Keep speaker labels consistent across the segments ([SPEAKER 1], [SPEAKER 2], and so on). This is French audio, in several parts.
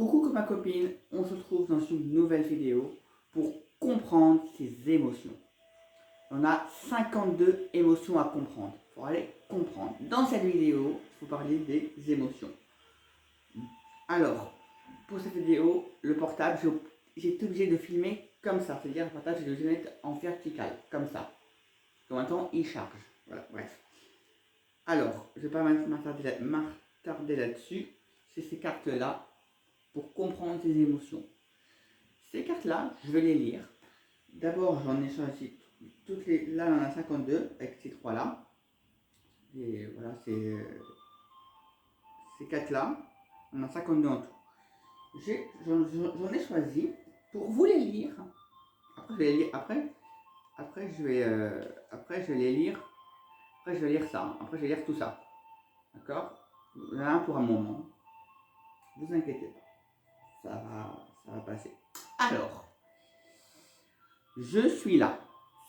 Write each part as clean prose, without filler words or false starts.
[SPEAKER 1] Coucou copains copines, on se retrouve dans une nouvelle vidéo pour comprendre ses émotions. On a 52 émotions à comprendre. Il faut aller comprendre. Dans cette vidéo, il faut parler des émotions. Alors, pour cette vidéo, le portable, j'ai été obligé de filmer comme ça. C'est-à-dire le portable, j'ai obligé de mettre en vertical, comme ça. Donc maintenant, il charge. Voilà, bref. Alors, je ne vais pas m'attarder là-dessus. C'est ces cartes-là pour comprendre ses émotions. Ces cartes-là, je vais les lire. D'abord, j'en ai choisi toutes les. Là, on en a 52 avec ces trois-là. Et voilà, ces quatre-là. On en a 52 en tout. J'en ai choisi pour vous les lire. Après, je vais les lire. Après, je vais les lire. Après, je vais lire ça. Après, je vais lire tout ça. D'accord? Là, pour un moment. Ne vous inquiétez pas. Ça va passer. Alors, je suis là.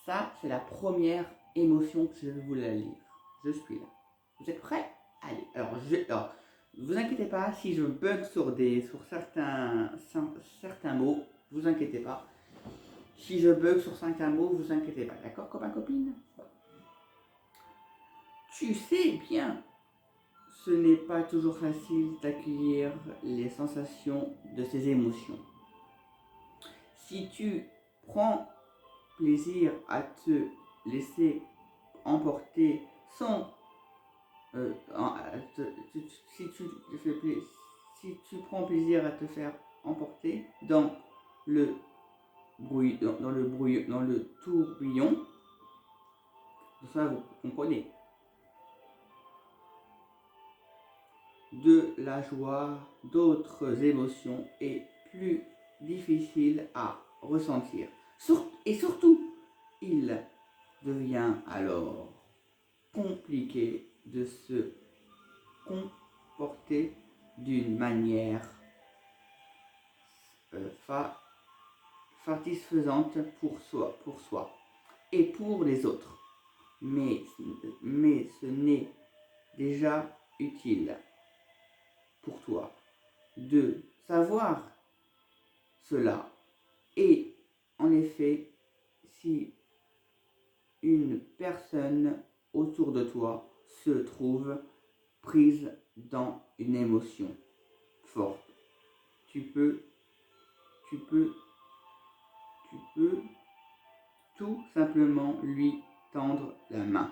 [SPEAKER 1] Ça, c'est la première émotion que je vais vous la lire. Je suis là. Vous êtes prêts? Allez. Alors, vous inquiétez pas si je bug sur certains mots. Vous inquiétez pas. Si je bug sur certains mots, vous inquiétez pas. D'accord, copains, copines? Tu sais bien, ce n'est pas toujours facile d'accueillir les sensations de ces émotions. Si tu prends plaisir à te laisser emporter sans si tu prends plaisir à te faire emporter dans le tourbillon, ça vous comprenez, de la joie, d'autres émotions est plus difficile à ressentir. Et surtout, il devient alors compliqué de se comporter d'une manière satisfaisante pour soi et pour les autres. Mais ce n'est déjà utile pour toi de savoir cela. Et en effet, si une personne autour de toi se trouve prise dans une émotion forte, tu peux tout simplement lui tendre la main.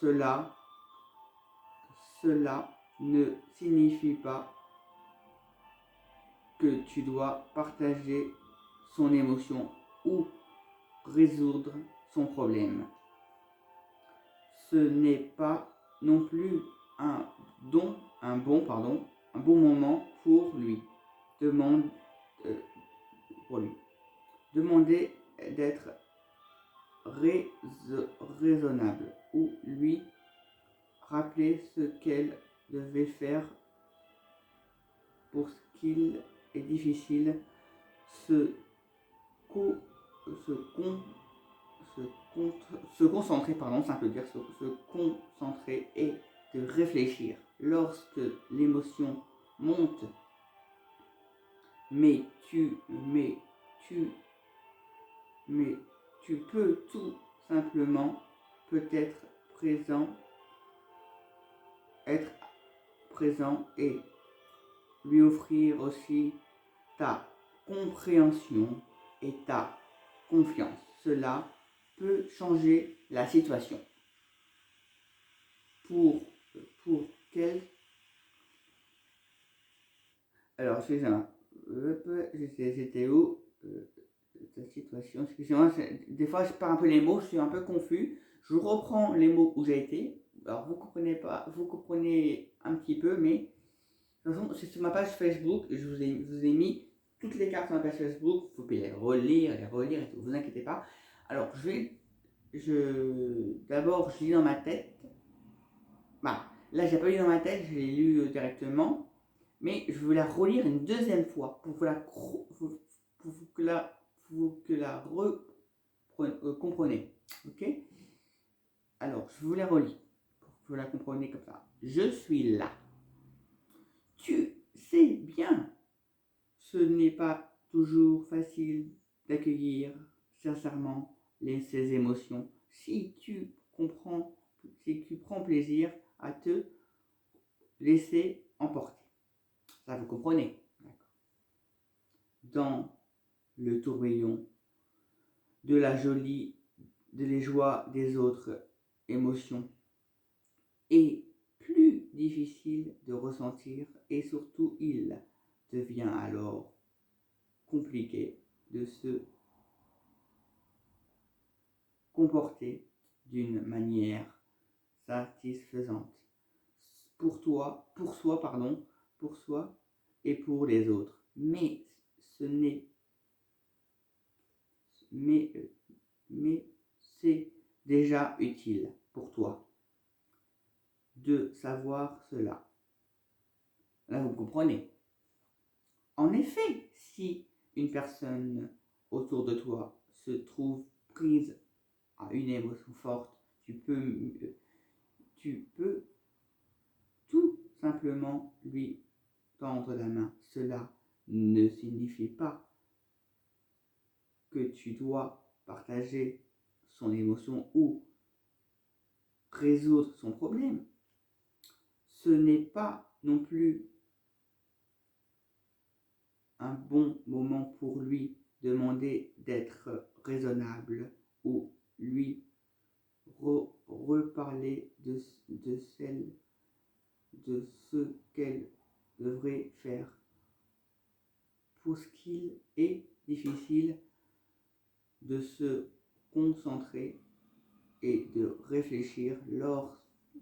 [SPEAKER 1] Cela ne signifie pas que tu dois partager son émotion ou résoudre son problème. Ce n'est pas non plus un bon moment pour lui. Demander d'être raisonnable ou lui rappeler ce qu'elle devait faire pour ce qu'il est difficile se concentrer, ça peut dire se concentrer et de réfléchir lorsque l'émotion monte, mais tu peux tout simplement être présent et lui offrir aussi ta compréhension et ta confiance. Cela peut changer la situation. Pour quel... Alors, excusez-moi. J'étais où cette situation? Excusez-moi, des fois je perds un peu les mots, je suis un peu confus. Je reprends les mots où j'ai été. Alors, vous comprenez un petit peu, mais de toute façon, c'est sur ma page Facebook. Je vous ai mis toutes les cartes sur ma page Facebook. Vous pouvez les relire et tout. Vous inquiétez pas. Alors, d'abord, je lis dans ma tête. Bah, là, j'ai pas lu dans ma tête, je l'ai lu directement. Mais je veux la relire une deuxième fois pour que comprenez. Ok? Alors, je vous la relis pour que vous la compreniez comme ça. Je suis là. Tu sais bien, n'est pas toujours facile d'accueillir sincèrement ces émotions. Si tu comprends, si tu prends plaisir à te laisser emporter. Ça, vous comprenez? Dans le tourbillon de les joies des autres émotions est plus difficile de ressentir et surtout il devient alors compliqué de se comporter d'une manière satisfaisante pour soi et pour les autres. Mais c'est déjà utile pour toi de savoir cela. Là, vous comprenez. En effet, si une personne autour de toi se trouve prise à une émotion forte, tu peux tout simplement lui tendre la main. Cela ne signifie pas que tu dois partager son émotion ou résoudre son problème. Ce n'est pas non plus un bon moment pour lui demander d'être raisonnable ou lui reparler de ce qu'elle devrait faire. Pour ce qu'il est difficile de se concentrer et de réfléchir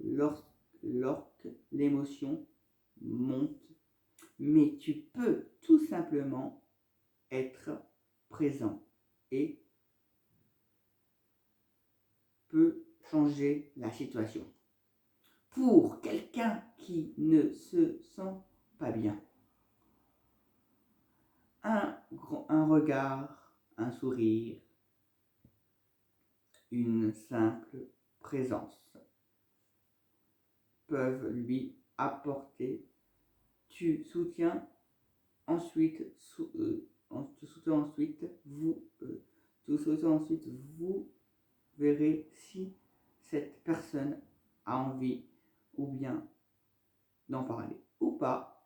[SPEAKER 1] lorsque l'émotion monte, mais tu peux tout simplement être présent et peut changer la situation. Pour quelqu'un qui ne se sent pas bien, un regard, un sourire, une simple présence peuvent lui apporter. Tu soutiens ensuite, vous verrez si cette personne a envie ou bien d'en parler ou pas.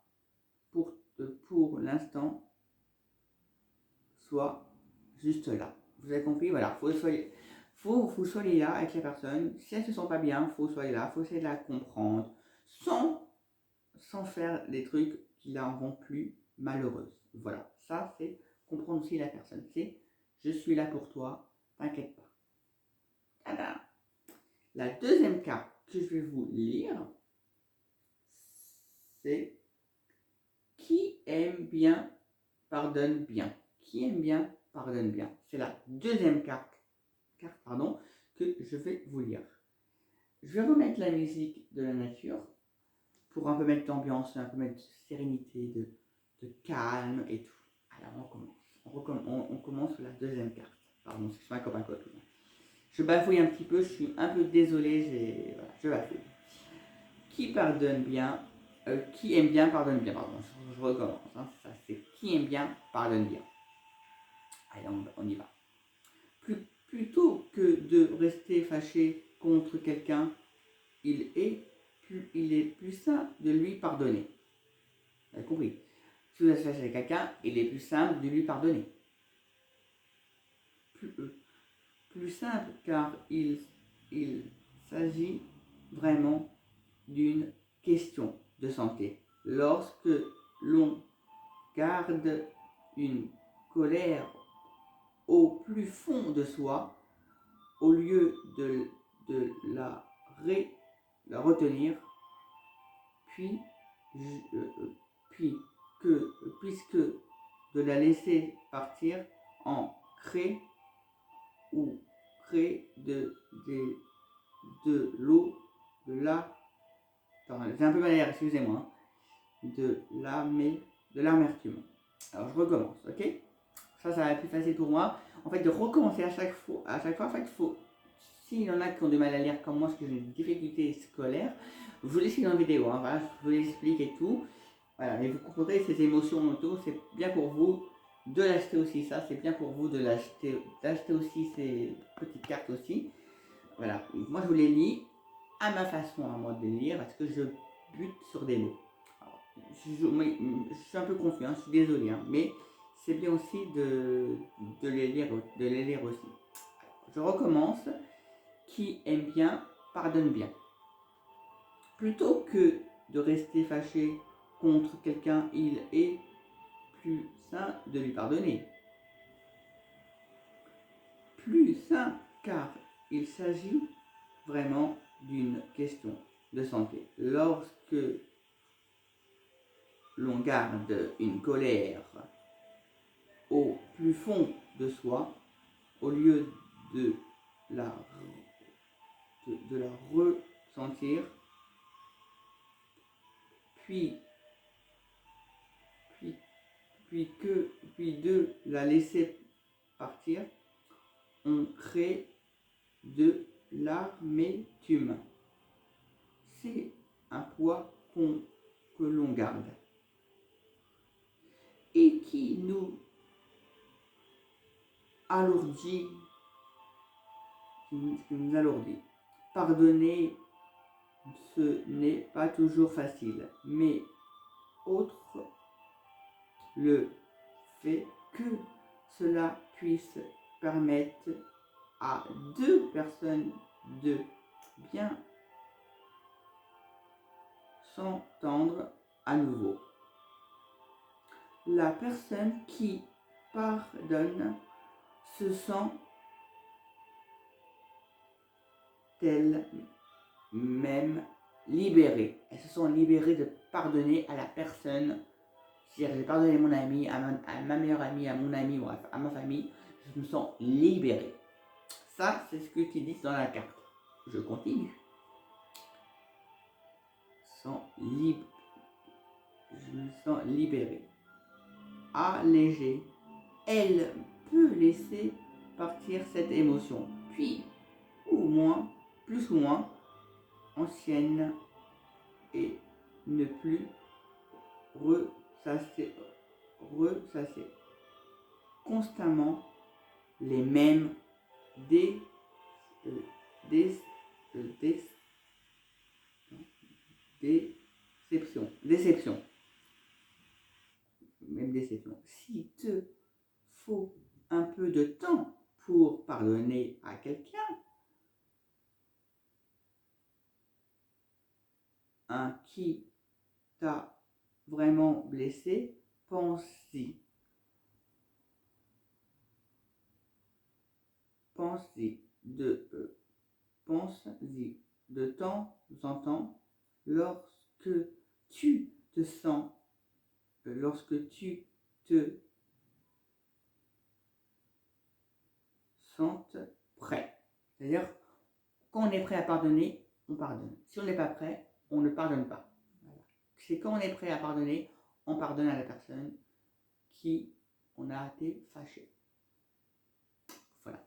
[SPEAKER 1] Pour l'instant, soit juste là. Vous avez compris? Voilà, vous soyez là avec la personne. Si elle ne se sent pas bien, faut soyez là, faut essayer de la comprendre sans faire des trucs qui la rendent plus malheureuse. Voilà, ça c'est comprendre aussi la personne. C'est je suis là pour toi, t'inquiète pas. Tada. La deuxième carte que je vais vous lire, c'est qui aime bien pardonne bien. Qui aime bien pardonne bien. C'est la deuxième carte que je vais vous lire. Je vais remettre la musique de la nature pour un peu mettre d'ambiance, un peu mettre de sérénité, de calme et tout. Alors on commence sur la deuxième carte. Pardon, c'est un copain copine. Je bafouille un petit peu, je suis un peu désolé, je bafouille. Qui pardonne bien, qui aime bien pardonne bien, pardon, je recommence. Hein, ça c'est qui aime bien pardonne bien. Allez, on y va. Plutôt que de rester fâché contre quelqu'un, il est plus simple de lui pardonner. Vous avez compris? Si vous êtes fâché avec quelqu'un, il est plus simple de lui pardonner. Plus simple car il s'agit vraiment d'une question de santé. Lorsque l'on garde une colère au plus fond de soi, au lieu de la retenir, puisque de la laisser partir en crée de l'eau, j'ai un peu mal à l'air, excusez-moi, de l'amertume. Alors je recommence, ok? Ça va être plus facile pour moi. En fait, de recommencer à chaque fois, en fait, il faut, s'il y en a qui ont du mal à lire comme moi, parce que j'ai une difficulté scolaire, je vous l'explique dans la vidéo, hein, voilà, je vous l'explique et tout. Voilà, et vous comprendrez ces émotions en auto, c'est bien pour vous de l'acheter aussi, ça, c'est bien pour vous de d'acheter aussi ces petites cartes aussi. Voilà, moi je vous les lis à ma façon, à moi de les lire, parce que je bute sur des mots. Alors, je suis un peu confus, hein, je suis désolé, hein, mais c'est bien aussi de les lire aussi. Je recommence. Qui aime bien, pardonne bien. Plutôt que de rester fâché contre quelqu'un, il est plus sain de lui pardonner. Plus sain car il s'agit vraiment d'une question de santé. Lorsque l'on garde une colère au plus fond de soi, au lieu de la, de la ressentir, puis, puis, puis de la laisser partir, on crée de l'amertume. C'est un poids que l'on garde et qui nous alourdit, Pardonner, ce n'est pas toujours facile, mais autre le fait que cela puisse permettre à deux personnes de bien s'entendre à nouveau. La personne qui pardonne se sent elle-même libérée. Elles se sont libérées de pardonner à la personne. C'est-à-dire, j'ai pardonné mon ami, à ma meilleure amie, à mon ami ou à ma famille. Je me sens libérée. Ça, c'est ce que tu dis dans la carte. Je continue. Je me sens libérée. Allégée. Elle peut laisser partir cette émotion. Puis, plus ou moins, ancienne et ne plus ressasser constamment les mêmes dé, dé, dé, déception, même déception. S'il te faut un peu de temps pour pardonner à quelqu'un, qui t'a vraiment blessé, pense-y. Pense-y de temps en temps lorsque tu te sens, lorsque tu te sens prêt. C'est-à-dire, quand on est prêt à pardonner, on pardonne. Si on n'est pas prêt, on ne pardonne pas. Voilà. C'est quand on est prêt à pardonner, on pardonne à la personne qui on a été fâché. Voilà.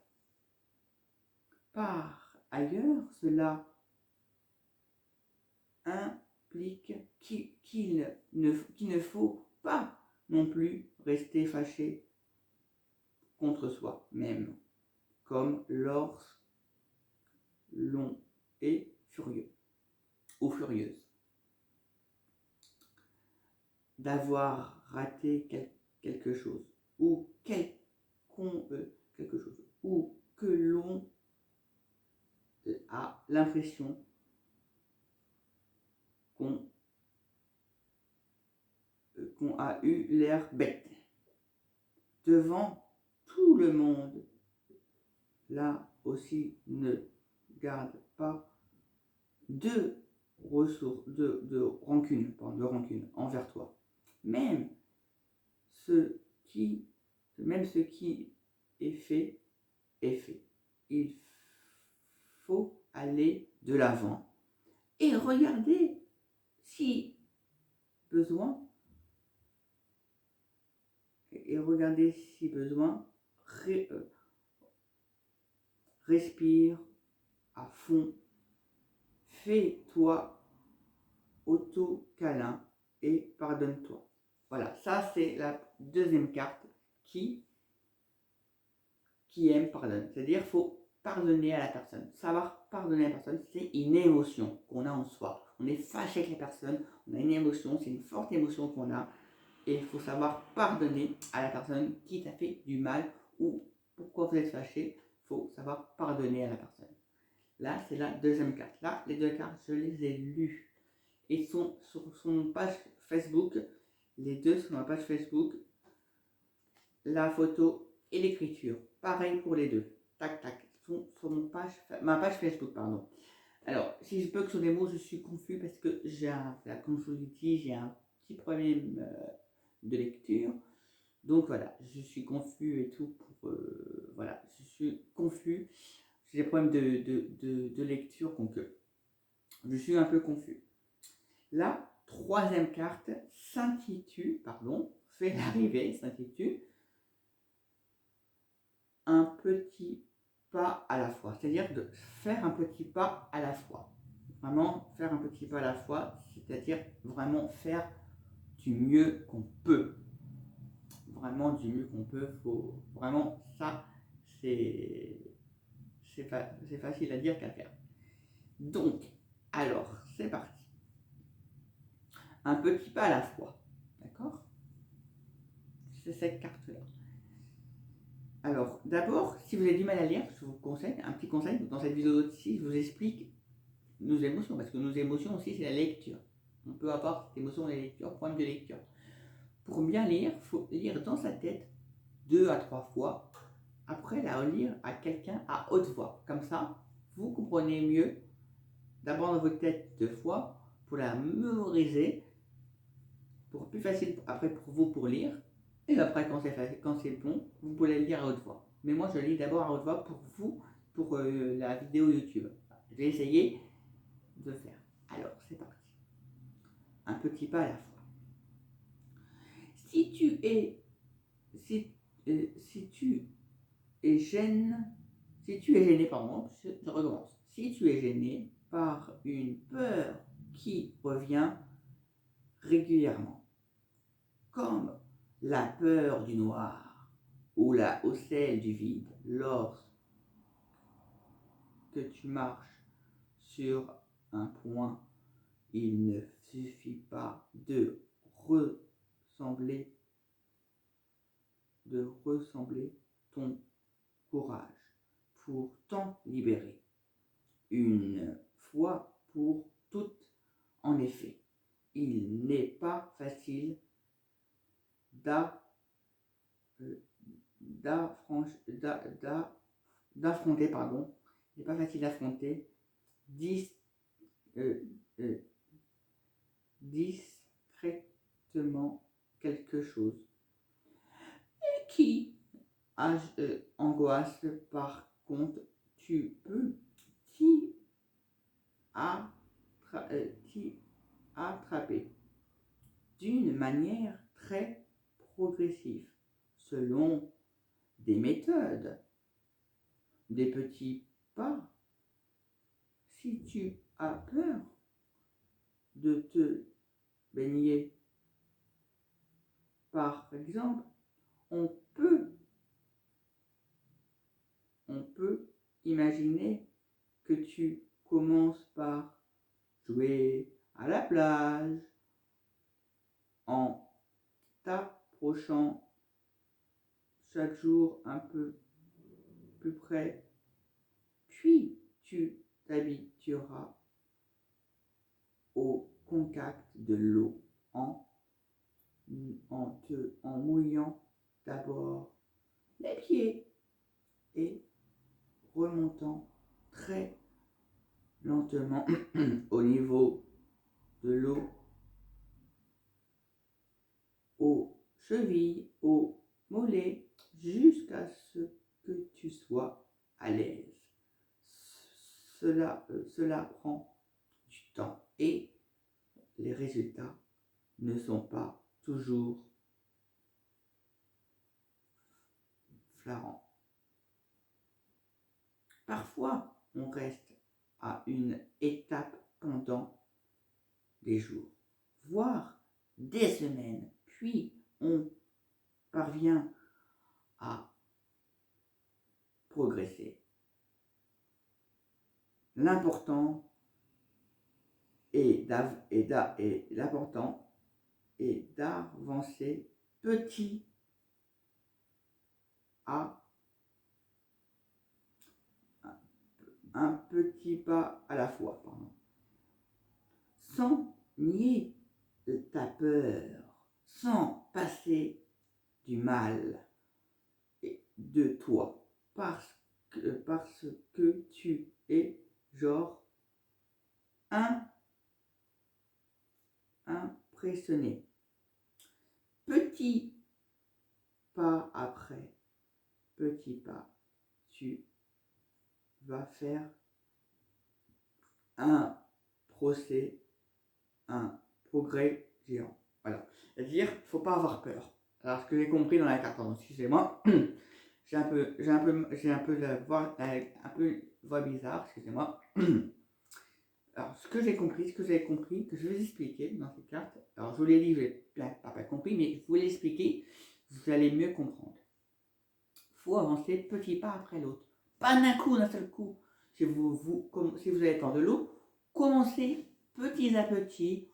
[SPEAKER 1] Par ailleurs, cela implique qu'il ne faut pas non plus rester fâché contre soi même, comme lorsque l'on est furieux ou furieuse d'avoir raté quelque chose ou quelque chose ou que l'on a l'impression qu'on a eu l'air bête devant tout le monde. Là aussi, ne garde pas de rancune envers toi. Même ce qui est fait est fait. Il faut aller de l'avant et regarder si besoin respire à fond, fais-toi auto-câlin et pardonne-toi. Voilà, ça c'est la deuxième carte qui aime, pardonne. C'est-à-dire qu'il faut pardonner à la personne. Savoir pardonner à la personne, c'est une émotion qu'on a en soi. On est fâché avec la personne, on a une émotion, c'est une forte émotion qu'on a. Et il faut savoir pardonner à la personne qui t'a fait du mal ou pourquoi vous êtes fâché. Il faut savoir pardonner à la personne. Là, c'est la deuxième carte. Là, les deux cartes, je les ai lues. Et sont sur son page Facebook. Les deux sur ma page Facebook. La photo et l'écriture. Pareil pour les deux. Tac, tac. Sont sur ma page Facebook, pardon. Alors, si je bug sur des mots, je suis confus parce que comme je vous l'ai dit, j'ai un petit problème de lecture. Donc voilà, je suis confus et tout pour... voilà, je suis confus. J'ai des problèmes de lecture, donc je suis un peu confus. La troisième carte fait l'arrivée, s'intitule un petit pas à la fois. C'est-à-dire de faire un petit pas à la fois. Vraiment faire un petit pas à la fois, c'est-à-dire vraiment faire du mieux qu'on peut. Vraiment du mieux qu'on peut. Faut vraiment ça, c'est facile à dire qu'à faire. Donc, alors, c'est parti. Un petit pas à la fois. D'accord? C'est cette carte-là. Alors, d'abord, si vous avez du mal à lire, je vous conseille, un petit conseil, dans cette vidéo-ci, je vous explique nos émotions, parce que nos émotions aussi, c'est la lecture. On peut avoir cette émotion de la lecture, problème de lecture. Pour bien lire, il faut lire dans sa tête 2 à 3 fois, après la relire à quelqu'un à haute voix. Comme ça, vous comprenez mieux, d'abord dans votre tête 2 fois, pour la mémoriser, pour plus facile après pour vous pour lire, et après quand c'est bon, vous pouvez la lire à haute voix. Mais moi je lis d'abord à haute voix pour vous, pour la vidéo YouTube. Je vais essayer de faire. Alors c'est parti. Un petit pas à la fois. Si tu es gêné, pardon, je recommence. Si tu es gêné par une peur qui revient régulièrement, comme la peur du noir ou celle du vide, lorsque tu marches sur un point, il ne suffit pas de ressembler ton courage pour t'en libérer. Une fois pour toutes, en effet, il n'est pas facile d'affronter, il n'est pas facile d'affronter discrètement quelque chose qui angoisse. Par contre, tu peux t'y attraper d'une manière très progressive, selon des méthodes, des petits pas. Si tu as peur de te baigner, par exemple, on peut imaginer que tu commences par jouer à la plage en t'approchant chaque jour un peu plus près, puis tu t'habitueras au contact de l'eau en mouillant d'abord les pieds et remontant très lentement au niveau de l'eau, aux chevilles, aux mollets, jusqu'à ce que tu sois à l'aise. Cela prend du temps et les résultats ne sont pas toujours flagrants. Parfois, on reste à une étape pendant des jours, voire des semaines, puis on parvient à progresser. L'important est d'avancer petit à un petit pas à la fois, sans nier ta peur, sans passer du mal de toi, parce que tu es genre impressionné. Petit pas après petit pas, tu vas faire un progrès géant. Voilà. C'est-à-dire, il ne faut pas avoir peur. Alors, ce que j'ai compris dans la carte, pardon, excusez-moi, j'ai un peu la voix, bizarre, excusez-moi. Alors, ce que j'ai compris, que je vais vous expliquer dans cette carte, alors je vous l'ai dit, je n'ai pas compris, mais je vous l'ai expliqué, vous allez mieux comprendre. Il faut avancer petit pas après l'autre. Pas d'un coup, d'un seul coup. Si vous avez peur de l'eau, commencez petit à petit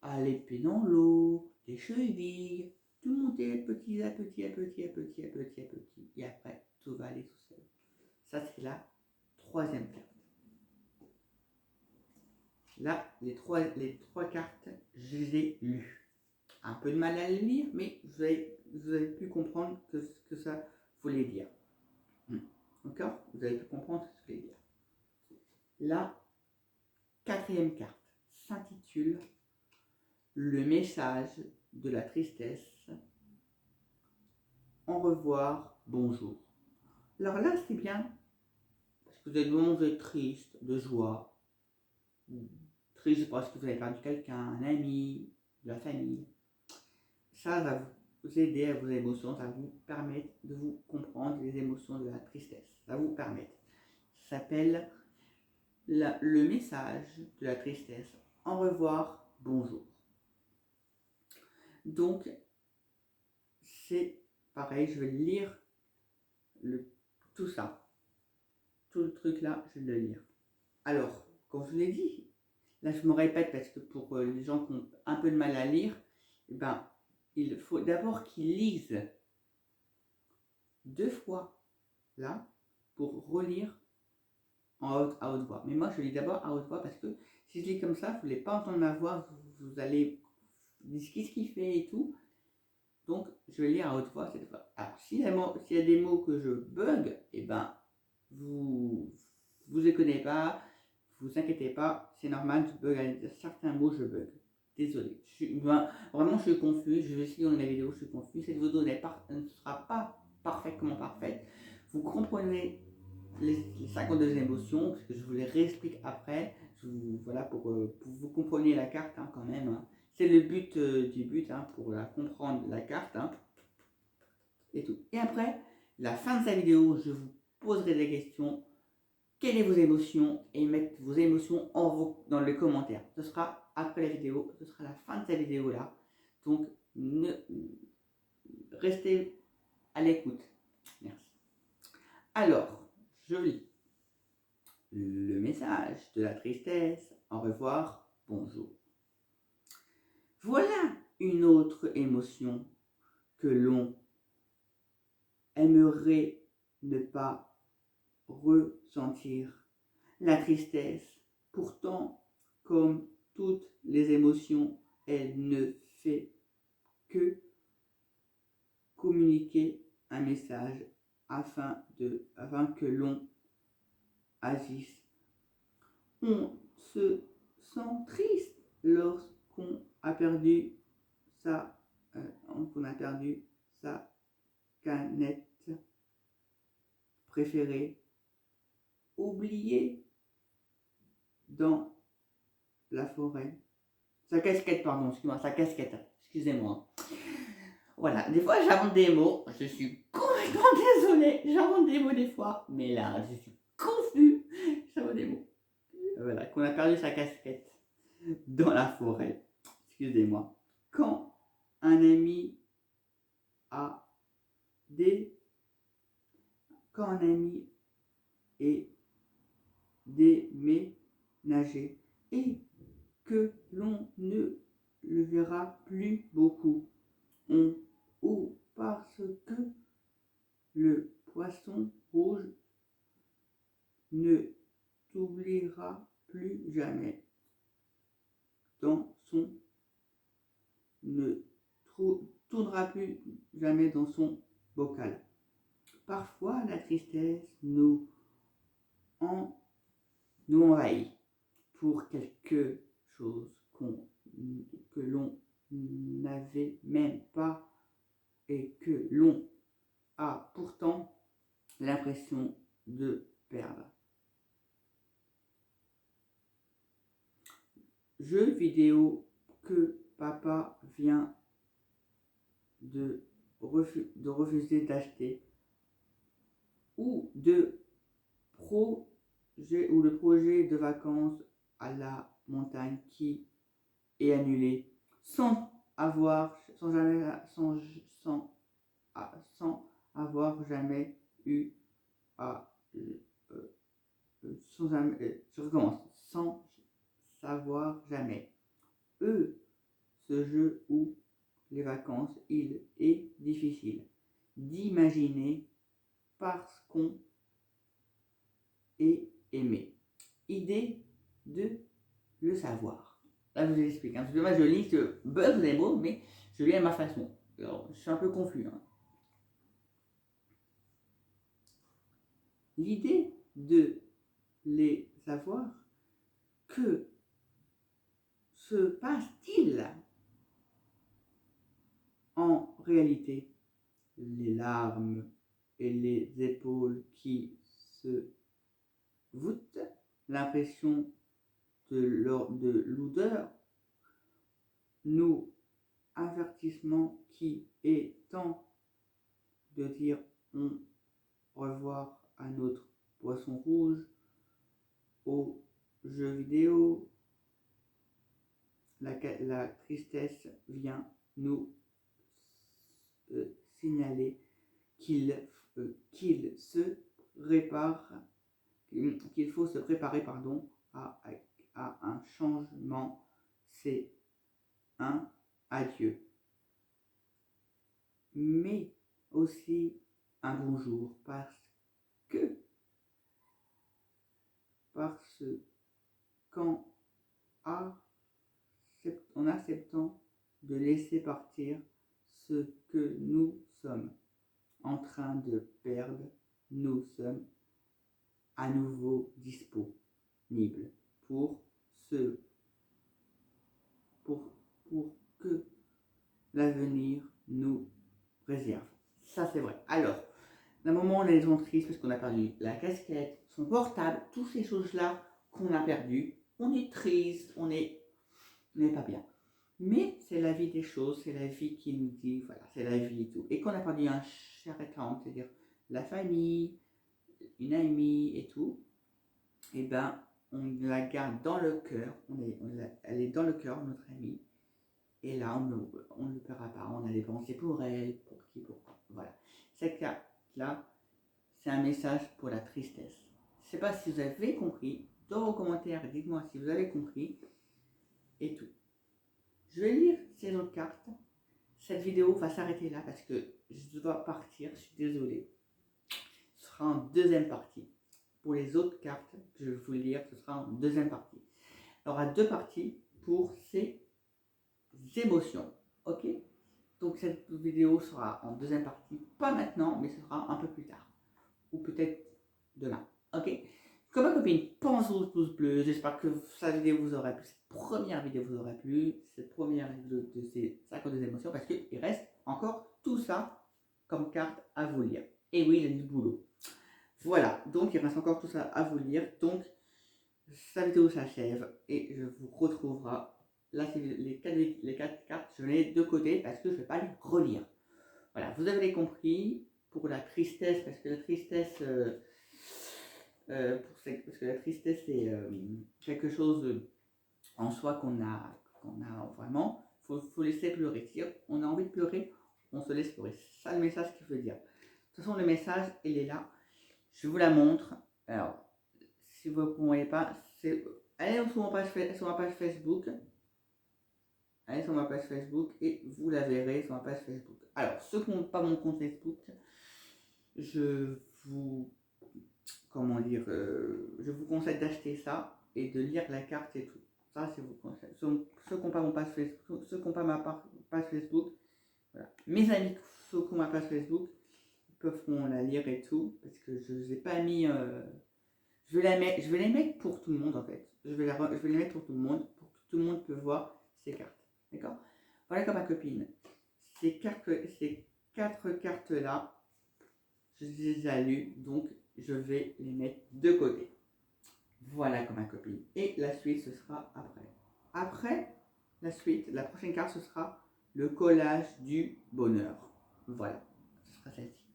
[SPEAKER 1] à aller pieds dans l'eau, les chevilles, tout monter petit à petit. Et après, tout va aller tout seul. Ça, c'est la troisième carte. Là, les trois cartes, je les ai lues. Un peu de mal à les lire, mais vous avez pu comprendre ce que ça voulait dire. D'accord? Vous avez pu comprendre ce que ça voulait dire. La quatrième carte s'intitule Le message de la tristesse. Au revoir, bonjour. Alors là, c'est bien, parce que vous êtes triste, de joie, triste parce que vous avez perdu quelqu'un, un ami, de la famille. Ça va vous aider à vos émotions, ça va vous permettre de vous comprendre les émotions de la tristesse. Ça va vous permettre. Ça s'appelle le message de la tristesse. Au revoir, bonjour. Donc, c'est pareil, je vais lire tout ça. Tout le truc là, je vais le lire. Alors, comme je vous l'ai dit, là je me répète parce que pour les gens qui ont un peu de mal à lire, il faut d'abord qu'ils lisent 2 fois là pour relire à haute voix. Mais moi je lis d'abord à haute voix parce que si je lis comme ça, vous n'allez pas entendre ma voix, vous allez dire qu'est-ce qu'il fait et tout. Donc je vais lire à haute voix cette fois. Alors s'il y a des mots que je bug, vous ne connaissez pas, vous inquiétez pas, c'est normal, je bug, certains mots je bug. Désolé, vraiment je suis confus, je vais essayer dans la vidéo, je suis confus, cette vidéo ne sera pas parfaitement parfaite. Vous comprenez les 52 émotions, parce que je vous les réexplique après, voilà, pour vous compreniez la carte quand même. Hein. C'est le but du but, pour la comprendre la carte. Et tout. Et après, la fin de sa vidéo, je vous poserai des questions. Quelles sont vos émotions? Et mettre vos émotions dans les commentaires. Ce sera après la vidéo, ce sera la fin de cette vidéo là. Donc, restez à l'écoute. Merci. Alors, je lis. Le message de la tristesse. Au revoir, bonjour. Voilà une autre émotion que l'on aimerait ne pas ressentir. La tristesse, pourtant, comme toutes les émotions, elle ne fait que communiquer un message afin que l'on agisse. On se sent triste lorsqu'on a perdu sa canette préférée, oubliée dans la forêt. Sa casquette, pardon, excusez-moi, sa casquette, excusez-moi. Voilà, des fois j'invente des mots, je suis complètement désolée, j'invente des mots des fois, mais là je suis confus, j'invente des mots. Voilà, qu'on a perdu sa casquette dans la forêt, excusez-moi. Quand un ami a quand un ami est déménagé et que l'on ne le verra plus beaucoup, ou parce que le poisson rouge ne t'oubliera plus jamais dans son ne tournera plus jamais dans son bocal. Parfois la tristesse nous envahit pour quelque chose que l'on n'avait même pas et que l'on a pourtant l'impression de perdre. Jeu vidéo que papa vient de refuser d'acheter, ou le projet de vacances à la montagne qui est annulé sans avoir eu à je recommence, sans savoir jamais. Ce jeu où les vacances, il est difficile d'imaginer parce qu'on est aimé. Idée de le savoir. Là, je vous explique. Parce que moi, je lis ce buzz des mots, mais je lis à ma façon. Alors, je suis un peu confus. L'idée de les savoir, que se passe-t-il en réalité? Les larmes et les épaules qui se voûtent, l'impression de l'odeur, nous avertissement qui est temps de dire au revoir à notre poisson rouge, aux jeux vidéo. La tristesse vient nous signaler qu'il faut se préparer à un changement. C'est un adieu, mais aussi un bonjour, parce qu'en acceptant de laisser partir ce que nous sommes en train de perdre, nous sommes à nouveau disponibles pour que l'avenir nous réserve. Ça, c'est vrai. Alors, d'un moment, on a des gens tristes parce qu'on a perdu la casquette, son portable, toutes ces choses-là qu'on a perdues. On est triste, on n'est pas bien. Mais c'est la vie des choses, c'est la vie qui nous dit, voilà, c'est la vie et tout. Et qu'on a perdu un cher étant, c'est-à-dire la famille, une amie et tout, et ben, on la garde dans le cœur, elle est dans le cœur, notre amie. Et là, on ne le paiera pas, on a des pensées pour elle, pour qui, pourquoi. Voilà. C'est que là, c'est un message pour la tristesse. Je ne sais pas si vous avez compris. Dans vos commentaires, dites-moi si vous avez compris. Et tout. Je vais lire ces autres cartes. Cette vidéo va s'arrêter là parce que je dois partir, je suis désolé. Ce sera en deuxième partie. Pour les autres cartes que je vais vous lire, ce sera en deuxième partie. Il y aura deux parties pour ces émotions. Ok? Donc cette vidéo sera en deuxième partie, pas maintenant, mais ce sera un peu plus tard. Ou peut-être demain. Ok? Comme ma copine, pense au pouce bleu. J'espère que cette vidéo vous aura plu. Cette première vidéo vous aura plu. Cette première vidéo de ces 52 émotions. Parce qu'il reste encore tout ça comme carte à vous lire. Et oui, il y a du boulot. Voilà. Donc il reste encore tout ça à vous lire. Donc sa vidéo s'achève. Et je vous retrouverai. Là, c'est les quatre cartes. Je les ai de côté parce que je ne vais pas les relire. Voilà. Vous avez compris. Pour la tristesse. Parce que la tristesse... parce que la tristesse c'est quelque chose en soi qu'on a vraiment. faut laisser pleurer. Si on a envie de pleurer, on se laisse pleurer. C'est ça le message qu'il veut dire. De toute façon, le message, il est là. Je vous la montre. Alors, si vous ne voyez pas, allez sur ma page Facebook. Allez sur ma page Facebook et vous la verrez sur ma page Facebook. Alors, ceux qui n'ont pas mon compte Facebook, je vous conseille d'acheter ça et de lire la carte et tout. Ça, c'est vous conseille. Ceux qui n'ont pas mon page Facebook, ceux qui n'ont pas ma page Facebook, voilà. Mes amis, ceux qui ont ma page Facebook, ils peuvent la lire et tout, parce que je ne les ai pas mis. Je vais les mettre pour tout le monde en fait. Je vais les mettre pour tout le monde, pour que tout le monde puisse voir ces cartes. D'accord? Voilà comme ma copine. Ces quatre cartes-là, je les ai lues, donc je vais les mettre de côté. Voilà comme ma copine. Et la suite, ce sera après. Après la suite, la prochaine carte, ce sera le collage du bonheur. Voilà, ce sera celle-ci.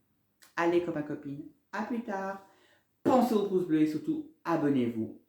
[SPEAKER 1] Allez comme ma copine, à plus tard. Pensez au pouce bleu et surtout, abonnez-vous.